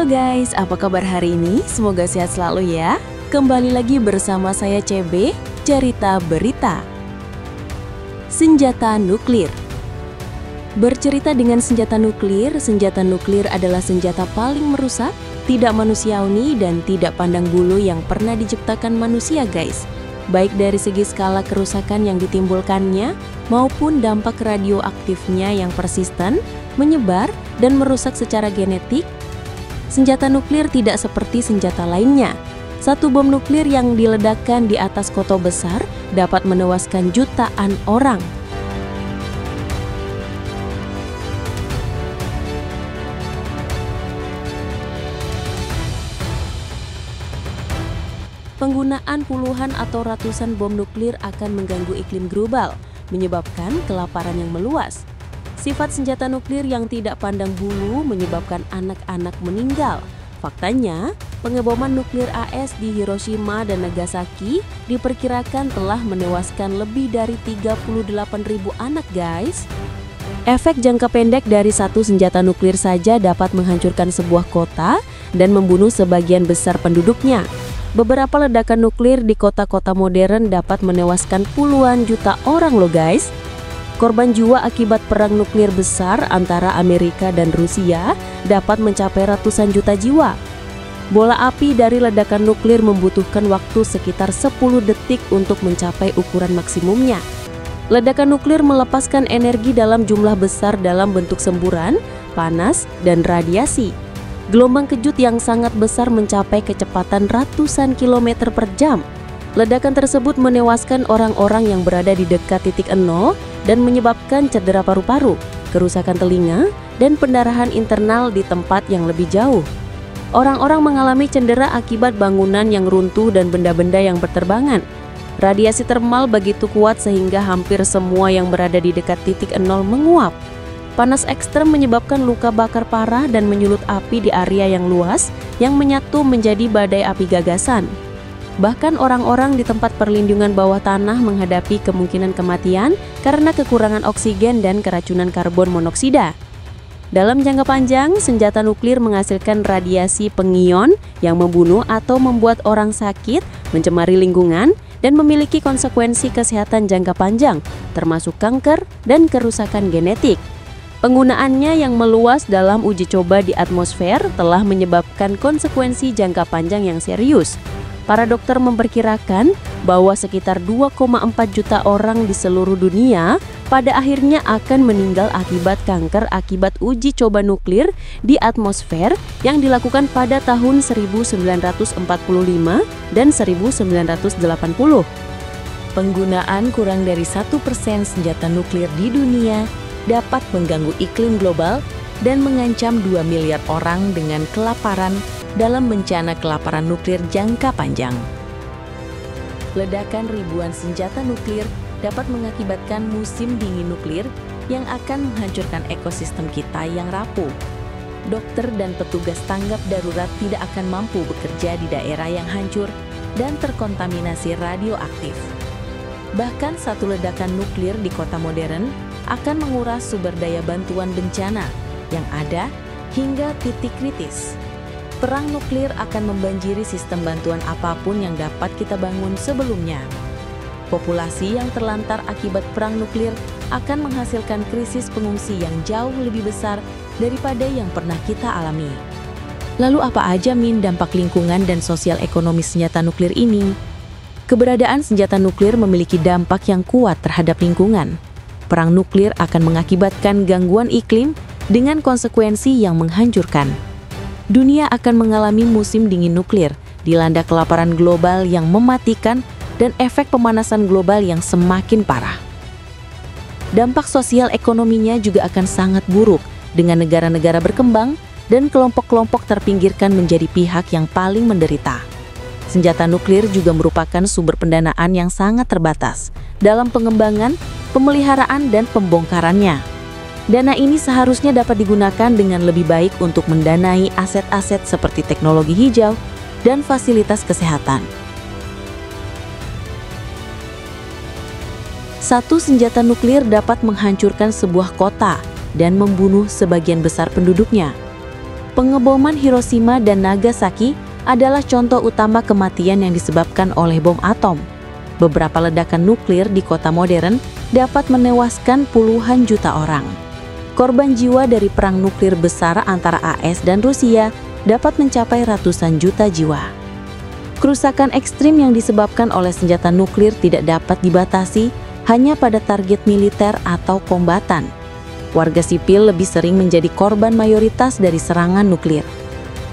guys, apa kabar hari ini? Semoga sehat selalu ya. Kembali lagi bersama saya CB, Cerita Berita. Senjata nuklir. Bercerita dengan senjata nuklir adalah senjata paling merusak, tidak manusiawi dan tidak pandang bulu yang pernah diciptakan manusia guys. Baik dari segi skala kerusakan yang ditimbulkannya maupun dampak radioaktifnya yang persisten, menyebar, dan merusak secara genetik. Senjata nuklir tidak seperti senjata lainnya. Satu bom nuklir yang diledakkan di atas kota besar dapat menewaskan jutaan orang. Penggunaan puluhan atau ratusan bom nuklir akan mengganggu iklim global, menyebabkan kelaparan yang meluas. Sifat senjata nuklir yang tidak pandang bulu menyebabkan anak-anak meninggal. Faktanya, pengeboman nuklir AS di Hiroshima dan Nagasaki diperkirakan telah menewaskan lebih dari 38.000 anak guys. Efek jangka pendek dari satu senjata nuklir saja dapat menghancurkan sebuah kota dan membunuh sebagian besar penduduknya. Beberapa ledakan nuklir di kota-kota modern dapat menewaskan puluhan juta orang loh guys. Korban jiwa akibat perang nuklir besar antara Amerika dan Rusia dapat mencapai ratusan juta jiwa. Bola api dari ledakan nuklir membutuhkan waktu sekitar 10 detik untuk mencapai ukuran maksimumnya. Ledakan nuklir melepaskan energi dalam jumlah besar dalam bentuk semburan, panas, dan radiasi. Gelombang kejut yang sangat besar mencapai kecepatan ratusan kilometer per jam. Ledakan tersebut menewaskan orang-orang yang berada di dekat titik nol dan menyebabkan cedera paru-paru, kerusakan telinga, dan pendarahan internal di tempat yang lebih jauh. Orang-orang mengalami cedera akibat bangunan yang runtuh dan benda-benda yang berterbangan. Radiasi termal begitu kuat sehingga hampir semua yang berada di dekat titik nol menguap. Panas ekstrem menyebabkan luka bakar parah dan menyulut api di area yang luas yang menyatu menjadi badai api gagasan. Bahkan orang-orang di tempat perlindungan bawah tanah menghadapi kemungkinan kematian karena kekurangan oksigen dan keracunan karbon monoksida. Dalam jangka panjang, senjata nuklir menghasilkan radiasi pengion yang membunuh atau membuat orang sakit, mencemari lingkungan, dan memiliki konsekuensi kesehatan jangka panjang, termasuk kanker dan kerusakan genetik. Penggunaannya yang meluas dalam uji coba di atmosfer telah menyebabkan konsekuensi jangka panjang yang serius. Para dokter memperkirakan bahwa sekitar 2,4 juta orang di seluruh dunia pada akhirnya akan meninggal akibat kanker akibat uji coba nuklir di atmosfer yang dilakukan pada tahun 1945 dan 1980. Penggunaan kurang dari 1% senjata nuklir di dunia dapat mengganggu iklim global dan mengancam 2 miliar orang dengan kelaparan dalam bencana kelaparan nuklir jangka panjang. Ledakan ribuan senjata nuklir dapat mengakibatkan musim dingin nuklir yang akan menghancurkan ekosistem kita yang rapuh. Dokter dan petugas tanggap darurat tidak akan mampu bekerja di daerah yang hancur dan terkontaminasi radioaktif. Bahkan satu ledakan nuklir di kota modern akan menguras sumber daya bantuan bencana yang ada hingga titik kritis. Perang nuklir akan membanjiri sistem bantuan apapun yang dapat kita bangun sebelumnya. Populasi yang terlantar akibat perang nuklir akan menghasilkan krisis pengungsi yang jauh lebih besar daripada yang pernah kita alami. Lalu apa aja dampak lingkungan dan sosial ekonomi senjata nuklir ini? Keberadaan senjata nuklir memiliki dampak yang kuat terhadap lingkungan. Perang nuklir akan mengakibatkan gangguan iklim dengan konsekuensi yang menghancurkan. Dunia akan mengalami musim dingin nuklir, dilanda kelaparan global yang mematikan dan efek pemanasan global yang semakin parah. Dampak sosial ekonominya juga akan sangat buruk, dengan negara-negara berkembang dan kelompok-kelompok terpinggirkan menjadi pihak yang paling menderita. Senjata nuklir juga merupakan sumber pendanaan yang sangat terbatas dalam pengembangan, pemeliharaan, dan pembongkarannya. Dana ini seharusnya dapat digunakan dengan lebih baik untuk mendanai aset-aset seperti teknologi hijau dan fasilitas kesehatan. Satu senjata nuklir dapat menghancurkan sebuah kota dan membunuh sebagian besar penduduknya. Pengeboman Hiroshima dan Nagasaki adalah contoh utama kematian yang disebabkan oleh bom atom. Beberapa ledakan nuklir di kota modern dapat menewaskan puluhan juta orang. Korban jiwa dari perang nuklir besar antara AS dan Rusia dapat mencapai ratusan juta jiwa. Kerusakan ekstrim yang disebabkan oleh senjata nuklir tidak dapat dibatasi hanya pada target militer atau kombatan. Warga sipil lebih sering menjadi korban mayoritas dari serangan nuklir.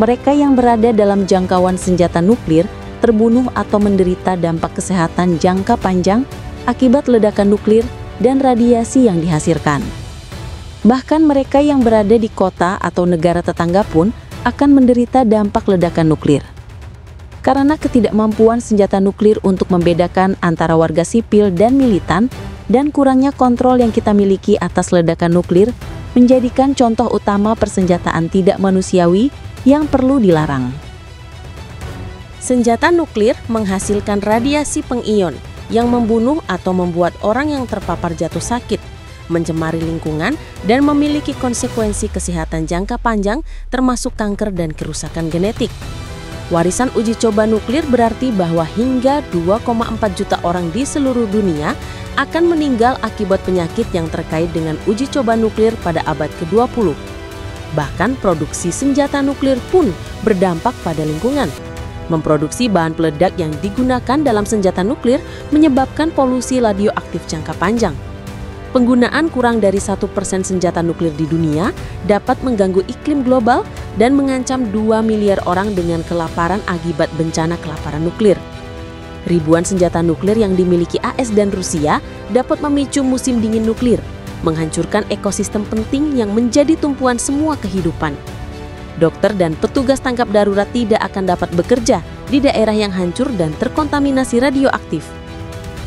Mereka yang berada dalam jangkauan senjata nuklir terbunuh atau menderita dampak kesehatan jangka panjang akibat ledakan nuklir dan radiasi yang dihasilkan. Bahkan mereka yang berada di kota atau negara tetangga pun akan menderita dampak ledakan nuklir. Karena ketidakmampuan senjata nuklir untuk membedakan antara warga sipil dan militan, dan kurangnya kontrol yang kita miliki atas ledakan nuklir, menjadikan contoh utama persenjataan tidak manusiawi yang perlu dilarang. Senjata nuklir menghasilkan radiasi pengion yang membunuh atau membuat orang yang terpapar jatuh sakit, mencemari lingkungan, dan memiliki konsekuensi kesehatan jangka panjang termasuk kanker dan kerusakan genetik. Warisan uji coba nuklir berarti bahwa hingga 2,4 juta orang di seluruh dunia akan meninggal akibat penyakit yang terkait dengan uji coba nuklir pada abad ke-20. Bahkan produksi senjata nuklir pun berdampak pada lingkungan. Memproduksi bahan peledak yang digunakan dalam senjata nuklir menyebabkan polusi radioaktif jangka panjang. Penggunaan kurang dari 1% senjata nuklir di dunia dapat mengganggu iklim global dan mengancam 2 miliar orang dengan kelaparan akibat bencana kelaparan nuklir. Ribuan senjata nuklir yang dimiliki AS dan Rusia dapat memicu musim dingin nuklir, menghancurkan ekosistem penting yang menjadi tumpuan semua kehidupan. Dokter dan petugas tangkap darurat tidak akan dapat bekerja di daerah yang hancur dan terkontaminasi radioaktif.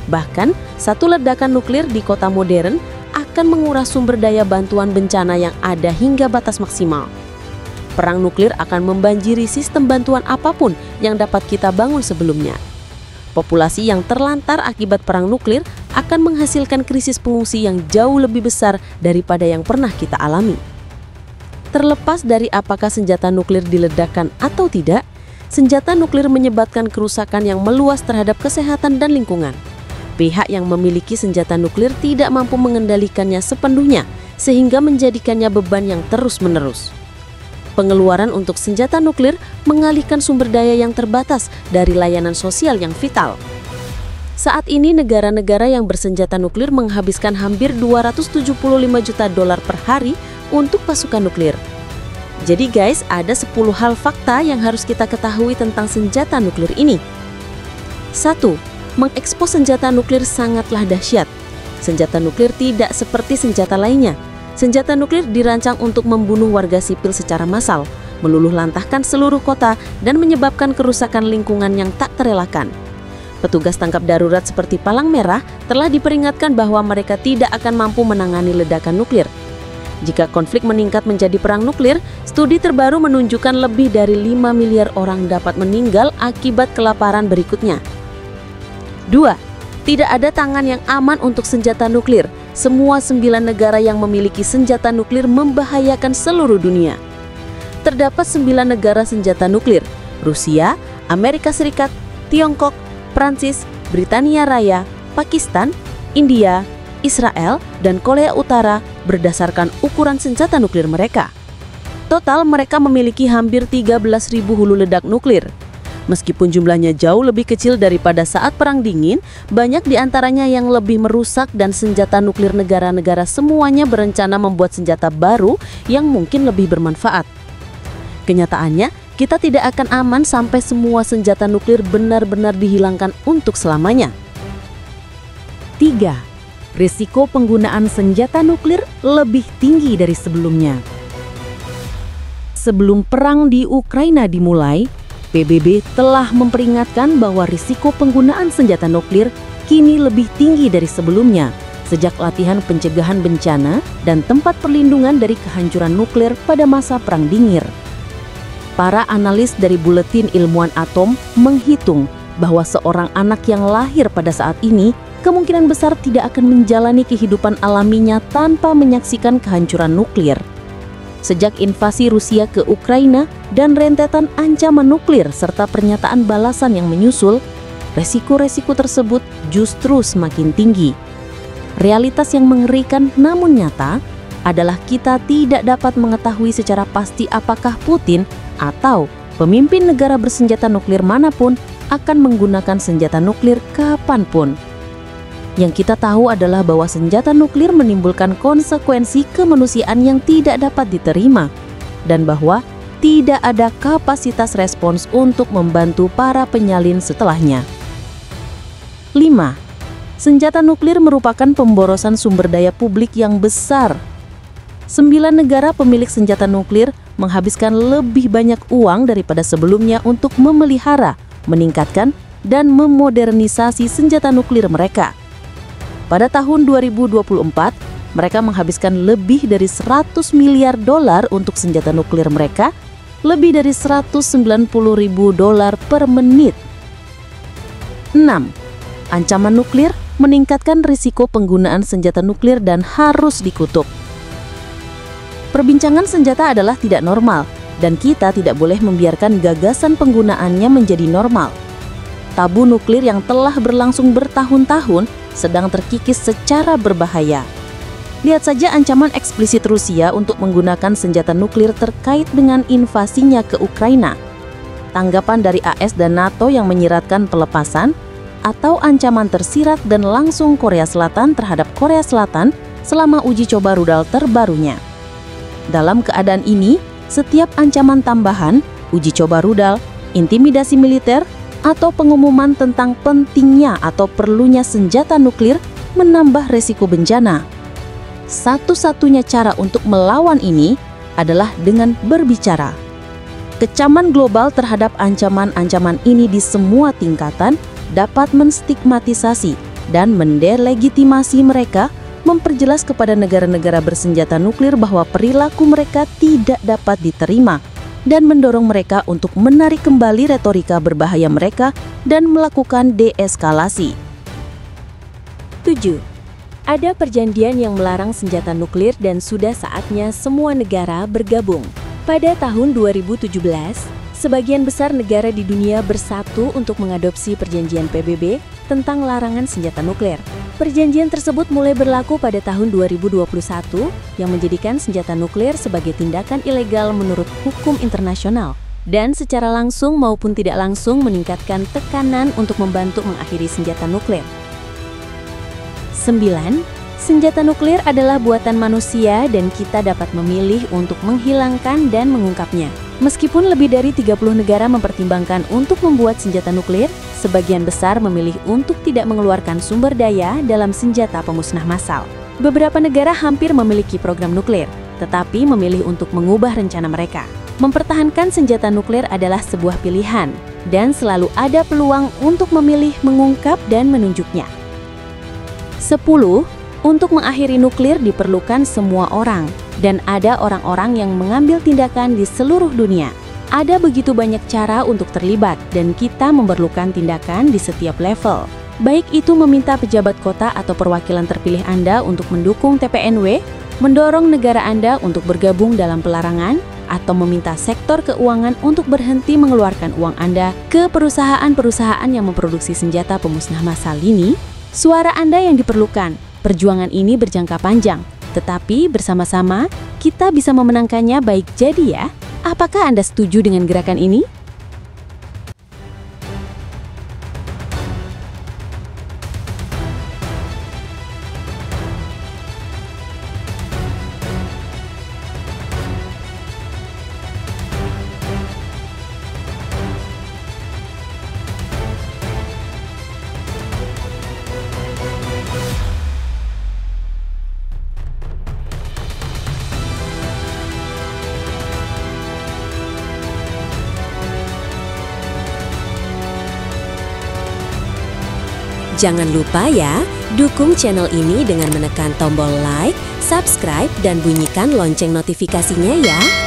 Bahkan, satu ledakan nuklir di kota modern akan menguras sumber daya bantuan bencana yang ada hingga batas maksimal. Perang nuklir akan membanjiri sistem bantuan apapun yang dapat kita bangun sebelumnya. Populasi yang terlantar akibat perang nuklir akan menghasilkan krisis pengungsi yang jauh lebih besar daripada yang pernah kita alami. Terlepas dari apakah senjata nuklir diledakkan atau tidak, senjata nuklir menyebabkan kerusakan yang meluas terhadap kesehatan dan lingkungan. Pihak yang memiliki senjata nuklir tidak mampu mengendalikannya sepenuhnya, sehingga menjadikannya beban yang terus-menerus. Pengeluaran untuk senjata nuklir mengalihkan sumber daya yang terbatas dari layanan sosial yang vital. Saat ini negara-negara yang bersenjata nuklir menghabiskan hampir 275 juta dolar per hari untuk pasukan nuklir. Jadi guys, ada 10 hal fakta yang harus kita ketahui tentang senjata nuklir ini. 1. Mengekspos senjata nuklir sangatlah dahsyat. Senjata nuklir tidak seperti senjata lainnya. Senjata nuklir dirancang untuk membunuh warga sipil secara massal, meluluh lantahkan seluruh kota, dan menyebabkan kerusakan lingkungan yang tak terelakkan. Petugas tangkap darurat seperti Palang Merah telah diperingatkan bahwa mereka tidak akan mampu menangani ledakan nuklir. Jika konflik meningkat menjadi perang nuklir, studi terbaru menunjukkan lebih dari 5 miliar orang dapat meninggal akibat kelaparan berikutnya. 2. Tidak ada tangan yang aman untuk senjata nuklir. Semua 9 negara yang memiliki senjata nuklir membahayakan seluruh dunia. Terdapat 9 negara senjata nuklir: Rusia, Amerika Serikat, Tiongkok, Prancis, Britania Raya, Pakistan, India, Israel, dan Korea Utara berdasarkan ukuran senjata nuklir mereka. Total mereka memiliki hampir 13.000 hulu ledak nuklir. Meskipun jumlahnya jauh lebih kecil daripada saat Perang Dingin, banyak di antaranya yang lebih merusak dan senjata nuklir negara-negara semuanya berencana membuat senjata baru yang mungkin lebih bermanfaat. Kenyataannya, kita tidak akan aman sampai semua senjata nuklir benar-benar dihilangkan untuk selamanya. 3. Risiko penggunaan senjata nuklir lebih tinggi dari sebelumnya. Sebelum perang di Ukraina dimulai, PBB telah memperingatkan bahwa risiko penggunaan senjata nuklir kini lebih tinggi dari sebelumnya sejak latihan pencegahan bencana dan tempat perlindungan dari kehancuran nuklir pada masa Perang Dingin. Para analis dari Buletin Ilmuwan Atom menghitung bahwa seorang anak yang lahir pada saat ini kemungkinan besar tidak akan menjalani kehidupan alaminya tanpa menyaksikan kehancuran nuklir. Sejak invasi Rusia ke Ukraina dan rentetan ancaman nuklir serta pernyataan balasan yang menyusul, resiko-resiko tersebut justru semakin tinggi. Realitas yang mengerikan namun nyata adalah kita tidak dapat mengetahui secara pasti apakah Putin atau pemimpin negara bersenjata nuklir manapun akan menggunakan senjata nuklir kapanpun. Yang kita tahu adalah bahwa senjata nuklir menimbulkan konsekuensi kemanusiaan yang tidak dapat diterima, dan bahwa tidak ada kapasitas respons untuk membantu para penyalin setelahnya. 5. Senjata nuklir merupakan pemborosan sumber daya publik yang besar. 9 negara pemilik senjata nuklir menghabiskan lebih banyak uang daripada sebelumnya untuk memelihara, meningkatkan, dan memodernisasi senjata nuklir mereka. Pada tahun 2024, mereka menghabiskan lebih dari 100 miliar dolar untuk senjata nuklir mereka, lebih dari 190.000 dolar per menit. 6. Ancaman nuklir meningkatkan risiko penggunaan senjata nuklir dan harus dikutuk. Perbincangan senjata adalah tidak normal, dan kita tidak boleh membiarkan gagasan penggunaannya menjadi normal. Tabu nuklir yang telah berlangsung bertahun-tahun sedang terkikis secara berbahaya. Lihat saja ancaman eksplisit Rusia untuk menggunakan senjata nuklir terkait dengan invasinya ke Ukraina. Tanggapan dari AS dan NATO yang menyiratkan pelepasan, atau ancaman tersirat dan langsung Korea Selatan terhadap Korea Selatan selama uji coba rudal terbarunya. Dalam keadaan ini, setiap ancaman tambahan, uji coba rudal, intimidasi militer, atau pengumuman tentang pentingnya atau perlunya senjata nuklir menambah resiko bencana. Satu-satunya cara untuk melawan ini adalah dengan berbicara. Kecaman global terhadap ancaman-ancaman ini di semua tingkatan dapat menstigmatisasi dan mendelegitimasi mereka, memperjelas kepada negara-negara bersenjata nuklir bahwa perilaku mereka tidak dapat diterima, dan mendorong mereka untuk menarik kembali retorika berbahaya mereka dan melakukan deeskalasi. 7. Ada perjanjian yang melarang senjata nuklir dan sudah saatnya semua negara bergabung. Pada tahun 2017, sebagian besar negara di dunia bersatu untuk mengadopsi perjanjian PBB tentang larangan senjata nuklir. Perjanjian tersebut mulai berlaku pada tahun 2021 yang menjadikan senjata nuklir sebagai tindakan ilegal menurut hukum internasional dan secara langsung maupun tidak langsung meningkatkan tekanan untuk membantu mengakhiri senjata nuklir. 9. Senjata nuklir adalah buatan manusia dan kita dapat memilih untuk menghilangkan dan mengungkapnya. Meskipun lebih dari 30 negara mempertimbangkan untuk membuat senjata nuklir, sebagian besar memilih untuk tidak mengeluarkan sumber daya dalam senjata pemusnah massal. Beberapa negara hampir memiliki program nuklir, tetapi memilih untuk mengubah rencana mereka. Mempertahankan senjata nuklir adalah sebuah pilihan, dan selalu ada peluang untuk memilih mengungkap dan menunjuknya. 10. Untuk mengakhiri nuklir diperlukan semua orang, dan ada orang-orang yang mengambil tindakan di seluruh dunia. Ada begitu banyak cara untuk terlibat, dan kita memerlukan tindakan di setiap level. Baik itu meminta pejabat kota atau perwakilan terpilih Anda untuk mendukung TPNW, mendorong negara Anda untuk bergabung dalam pelarangan, atau meminta sektor keuangan untuk berhenti mengeluarkan uang Anda ke perusahaan-perusahaan yang memproduksi senjata pemusnah massal ini. Suara Anda yang diperlukan. Perjuangan ini berjangka panjang, tetapi bersama-sama kita bisa memenangkannya baik jadi ya. Apakah Anda setuju dengan gerakan ini? Jangan lupa ya, dukung channel ini dengan menekan tombol like, subscribe, dan bunyikan lonceng notifikasinya ya.